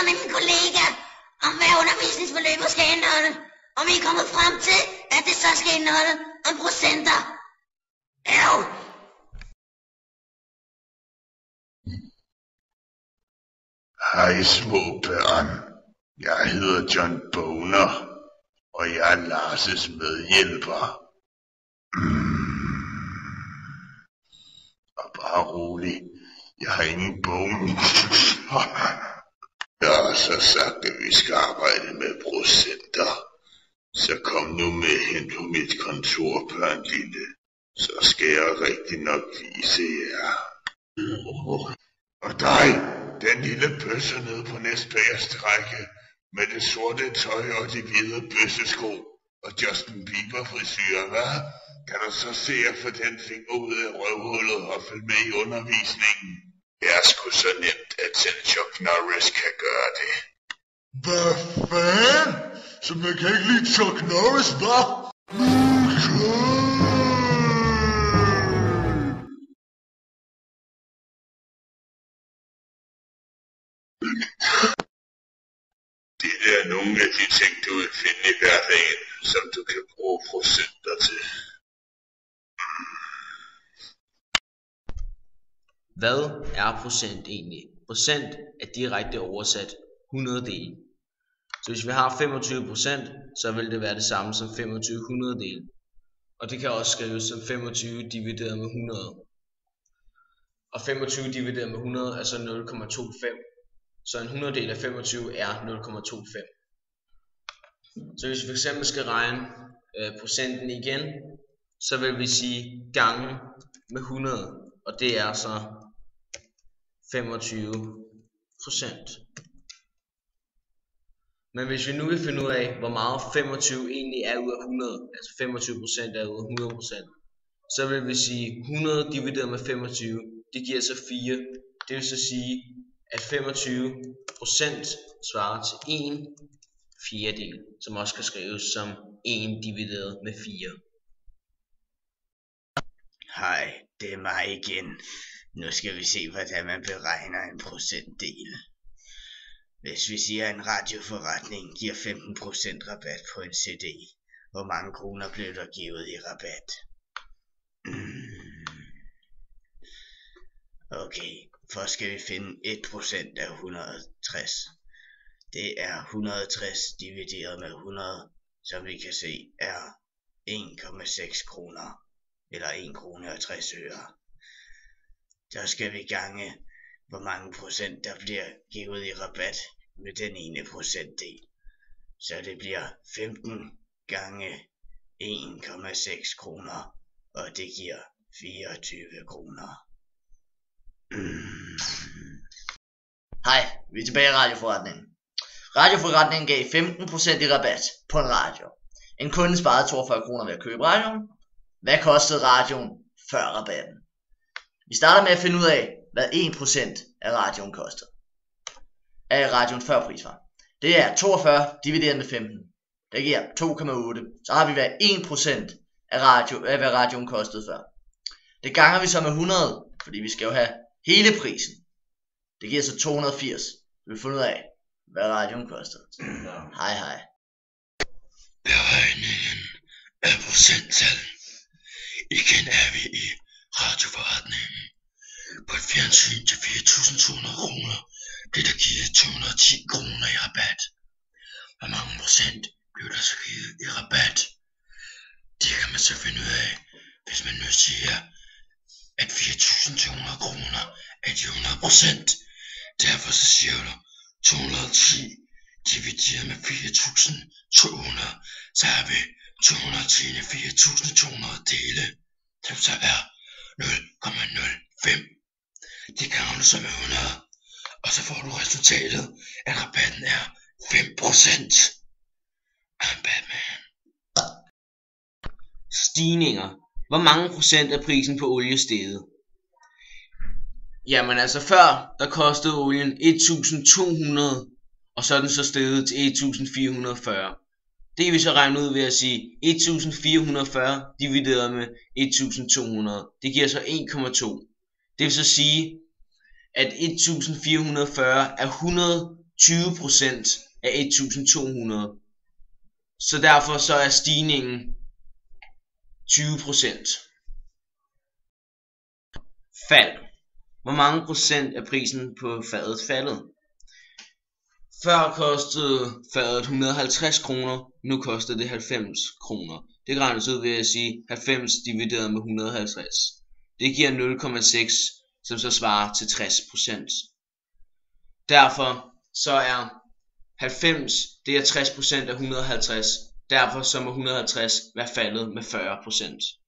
snakket med min kollega om, hvad undervisningsforløbet skal indeholde, og vi er kommet frem til, at det så skal indeholde om procenter. Jo. Hej små børn. Jeg hedder John Boner, og jeg er Lars' medhjælper. Og bare rolig, jeg har ingen bone. Jeg har så sagt, at vi skal arbejde med procenter. Så kom nu med hen på mit kontor, børn lille. Så skal jeg rigtig nok vise jer. Og dig, den lille bøsse nede på næstbagerste række, med det sorte tøj og de hvide bøssesko og Justin Bieber frisyrer, hvad? Kan du så se at få den finger ud af røvhullet og følge med i undervisningen? Det er sgu så nemt, at selv Chuck Norris kan gøre det. Hvad fanden? Så man kan ikke lide Chuck Norris, hva'? Det er nogle af de ting, du vil finde i hverdagen, som du kan bruge procenter til. Hvad er procent egentlig? Procent er direkte oversat 100-dele. Så hvis vi har 25%, så vil det være det samme som 25 100-dele. Og det kan også skrives som 25 divideret med 100. Og 25 divideret med 100 er så 0,25. Så en 100-del af 25 er 0,25. Så hvis vi fx skal regne procenten igen, så vil vi sige gange med 100. Og det er så 25%. Men hvis vi nu vil finde ud af, hvor meget 25 egentlig er ud af 100, altså 25% er ud af 100%, så vil vi sige 100 divideret med 25, det giver så 4. Det vil så sige, at 25% svarer til 1/4, som også kan skrives som 1 divideret med 4. Hej, det er mig igen. Nu skal vi se, hvordan man beregner en procentdel. Hvis vi siger, at en radioforretning giver 15% rabat på en CD, hvor mange kroner blev der givet i rabat? Okay, først skal vi finde 1% af 160. Det er 160 divideret med 100, som vi kan se er 1,6 kroner, eller 1 krone og 60 øre. Så skal vi gange, hvor mange procent der bliver givet i rabat med den ene procentdel. Så det bliver 15 gange 1,6 kroner, og det giver 24 kroner. Hej, vi er tilbage i radioforretningen. Radioforretningen gav 15% i rabat på en radio. En kunde sparede 42 kroner ved at købe radioen. Hvad kostede radioen før rabatten? Vi starter med at finde ud af, hvad 1% af radioen kostede. Af radioens førpris var. Det er 42 divideret med 15. Det giver 2,8. Så har vi hvad 1% af hvad radioen kostede før. Det ganger vi så med 100, fordi vi skal jo have hele prisen. Det giver så 280. Vi vil finde ud af, hvad radioen kostede. Hej hej. Beregningen af procenttal. Igen er vi i radioforretningen. På et fjernsyn til 4.200 kroner blev der givet 210 kroner i rabat. Hvor mange procent blev der så givet i rabat? Det kan man så finde ud af, hvis man nu siger, at 4.200 kroner er de 100%. Derfor så siger du 210 divideret med 4.200, så har vi 210 i 4.200 dele, som så er 0,05. Det ganger du så med 100, og så får du resultatet, at rabatten er 5%. I'm Batman. Stigninger. Hvor mange procent er prisen på olie steget? Jamen altså før, der kostede olien 1.200, og så er den så steget til 1.440. Det kan vi så regne ud ved at sige 1.440 divideret med 1.200. Det giver så 1,2. Det vil så sige, at 1.440 er 20% af 1200. Så derfor så er stigningen 20%. Fald. Hvor mange procent er prisen på fadet faldet? Før kostede fadet 150 kroner, nu koster det 90 kroner. Det kan regnes ud ved at sige 90 divideret med 150. Det giver 0,6, som så svarer til 60%. Derfor så er 90, det er 60% af 150. Derfor så må 150 være faldet med 40%.